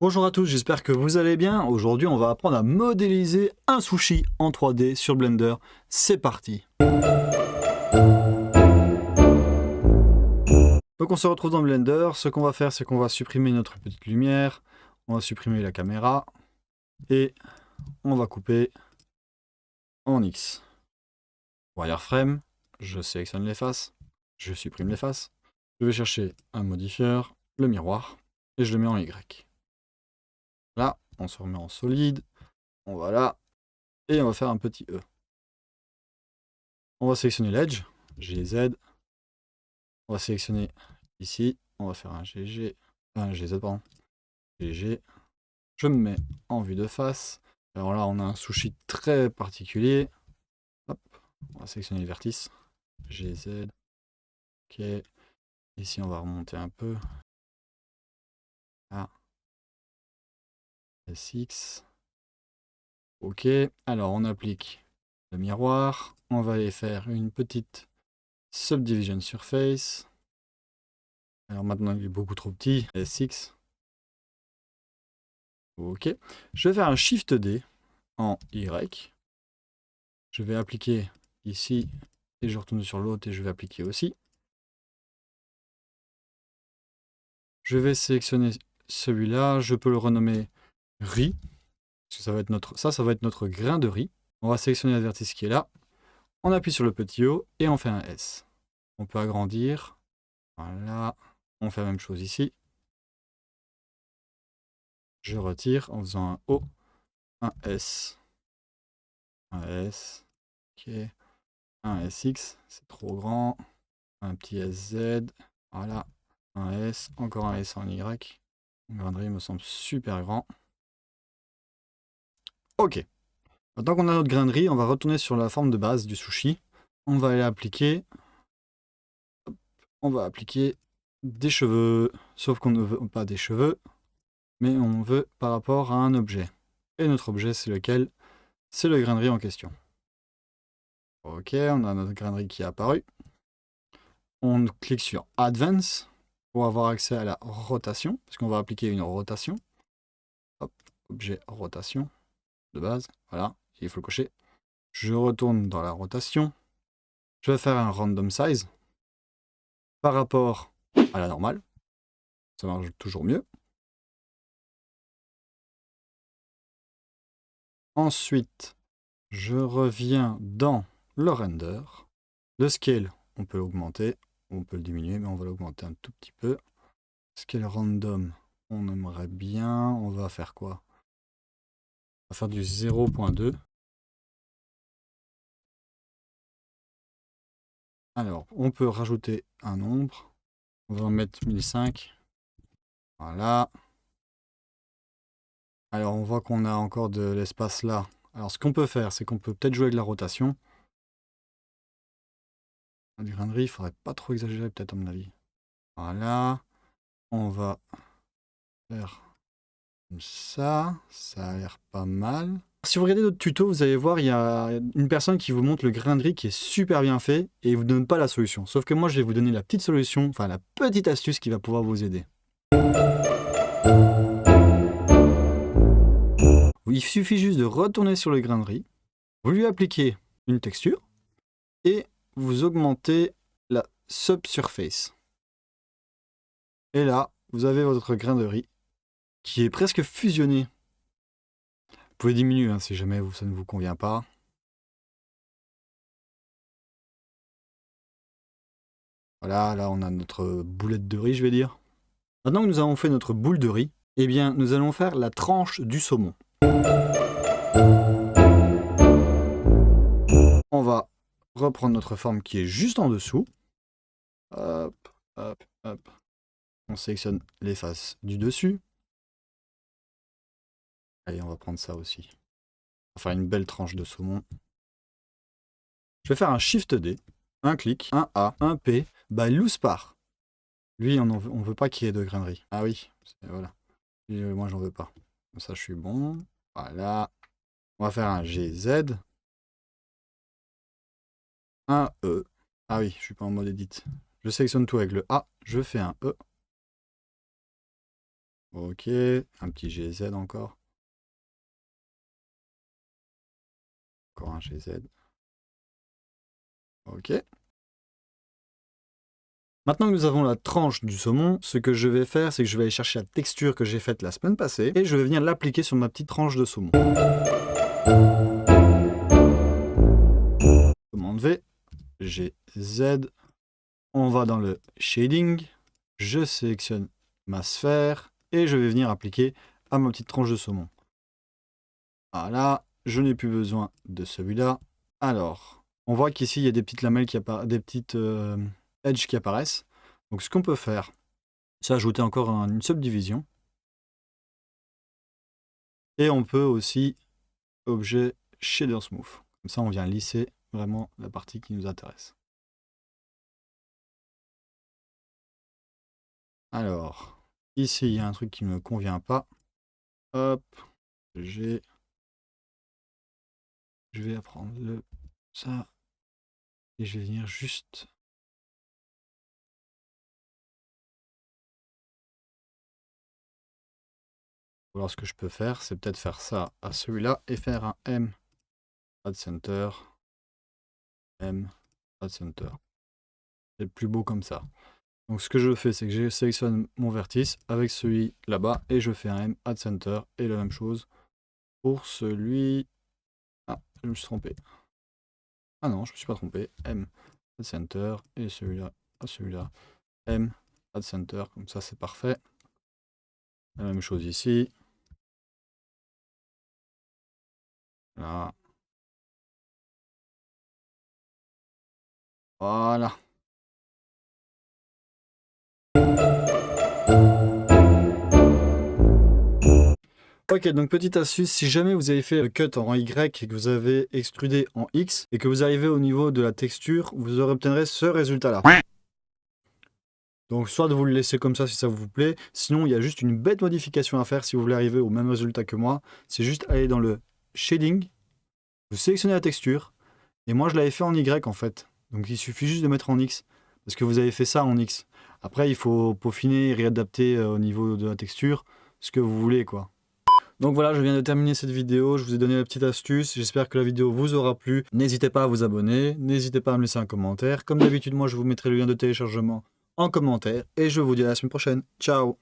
Bonjour à tous, j'espère que vous allez bien. Aujourd'hui, on va apprendre à modéliser un sushi en 3D sur Blender. C'est parti. Donc on se retrouve dans Blender. Ce qu'on va faire, c'est qu'on va supprimer notre petite lumière. On va supprimer la caméra. Et on va couper en X. Wireframe, je sélectionne les faces. Je supprime les faces. Je vais chercher un modifieur, le miroir. Et je le mets en Y. Là, on se remet en solide. On va là. Et on va faire un petit E. On va sélectionner l'edge, GZ. On va sélectionner ici. On va faire un GG. Un GZ, pardon. GG. Je me mets en vue de face. Alors là, on a un sushi très particulier. Hop. On va sélectionner les vertices. GZ. Ok. Ici, on va remonter un peu. Là. SX. Ok. Alors, on applique le miroir. On va aller faire une petite subdivision surface. Alors maintenant, il est beaucoup trop petit. SX. Ok. Je vais faire un Shift D en Y. Je vais appliquer ici et je retourne sur l'autre et je vais appliquer aussi. Je vais sélectionner celui-là. Je peux le renommer riz. Parce que ça va être notre grain de riz. On va sélectionner la vertice qui est là. On appuie sur le petit O et on fait un S. On peut agrandir. Voilà. On fait la même chose ici. Je retire en faisant un O, un S, un S. Ok. Un SX, c'est trop grand. Un petit SZ. Voilà. Un S, encore un S en Y. Le grain de riz me semble super grand. Ok. Maintenant qu'on a notre grain de riz, on va retourner sur la forme de base du sushi. On va aller appliquer. On va appliquer des cheveux. Sauf qu'on ne veut pas des cheveux, mais on veut par rapport à un objet. Et notre objet, c'est lequel? C'est le grain de riz en question. Ok, on a notre grain de riz qui est apparu. On clique sur Advance pour avoir accès à la rotation, parce qu'on va appliquer une rotation. Hop, objet rotation de base. Voilà, il faut le cocher. Je retourne dans la rotation. Je vais faire un random size par rapport à la normale. Ça marche toujours mieux. Ensuite, je reviens dans le render. Le scale, on peut l'augmenter, on peut le diminuer, mais on va l'augmenter un tout petit peu. Scale random, on aimerait bien. On va faire quoi? On va faire du 0.2. Alors, on peut rajouter un nombre. On va en mettre 1005. Voilà. Alors, on voit qu'on a encore de l'espace là. Alors, ce qu'on peut faire, c'est qu'on peut peut-être jouer avec la rotation. Du grain de riz, il faudrait pas trop exagérer, peut-être, à mon avis. Voilà. On va faire comme ça. Ça a l'air pas mal. Si vous regardez d'autres tutos, vous allez voir, il y a une personne qui vous montre le grain de riz qui est super bien fait et il vous donne pas la solution. Sauf que moi, je vais vous donner la petite solution, enfin la petite astuce qui va pouvoir vous aider. Il suffit juste de retourner sur le grain de riz, vous lui appliquez une texture et vous augmentez la subsurface. Et là, vous avez votre grain de riz qui est presque fusionné. Vous pouvez diminuer si jamais ça ne vous convient pas. Voilà, là on a notre boulette de riz, je vais dire. Maintenant que nous avons fait notre boule de riz, eh bien nous allons faire la tranche du saumon. On va reprendre notre forme qui est juste en dessous. Hop, hop, hop. On sélectionne les faces du dessus. Allez, on va prendre ça aussi. On va faire une belle tranche de saumon. Je vais faire un Shift D, un clic, un A, un P, by loose part. Lui, on veut pas qu'il y ait de grain de riz. Ah oui, voilà. Moi, j'en veux pas. Comme ça, je suis bon. Voilà. On va faire un GZ. Un E. Ah oui, je suis pas en mode edit. Je sélectionne tout avec le A. Je fais un E. Ok, un petit GZ encore. Encore un GZ. Ok. Maintenant que nous avons la tranche du saumon, ce que je vais faire, c'est que je vais aller chercher la texture que j'ai faite la semaine passée et je vais venir l'appliquer sur ma petite tranche de saumon. Commande V, GZ, on va dans le shading, je sélectionne ma sphère et je vais venir appliquer à ma petite tranche de saumon. Voilà, je n'ai plus besoin de celui-là. Alors, on voit qu'ici il y a des petites lamelles qui apparaissent, des petites edges qui apparaissent. Donc ce qu'on peut faire, c'est ajouter encore une subdivision. Et on peut aussi objet shader smooth. Comme ça on vient lisser vraiment la partie qui nous intéresse. Alors, ici il y a un truc qui ne me convient pas. Hop, je vais apprendre ça. Et je vais venir juste... Alors ce que je peux faire, c'est peut-être faire ça à celui-là et faire un M add center. M add center. C'est plus beau comme ça. Donc ce que je fais, c'est que je sélectionne mon vertice avec celui là-bas et je fais un M add center et la même chose pour celui... Ah, je me suis trompé. Ah non, je me suis pas trompé. M add center et celui-là à celui-là. M add center, comme ça c'est parfait. La même chose ici. Là. Voilà. Ok, donc petite astuce, si jamais vous avez fait le cut en Y et que vous avez extrudé en X et que vous arrivez au niveau de la texture, vous obtiendrez ce résultat-là. Donc soit de vous le laisser comme ça si ça vous plaît, sinon il y a juste une bête modification à faire si vous voulez arriver au même résultat que moi. C'est juste aller dans le shading, vous sélectionnez la texture, et moi je l'avais fait en Y en fait. Donc il suffit juste de mettre en X, parce que vous avez fait ça en X. Après il faut peaufiner et réadapter au niveau de la texture ce que vous voulez quoi. Donc voilà, je viens de terminer cette vidéo, je vous ai donné la petite astuce, j'espère que la vidéo vous aura plu. N'hésitez pas à vous abonner, n'hésitez pas à me laisser un commentaire. Comme d'habitude, moi je vous mettrai le lien de téléchargement en commentaire et je vous dis à la semaine prochaine. Ciao!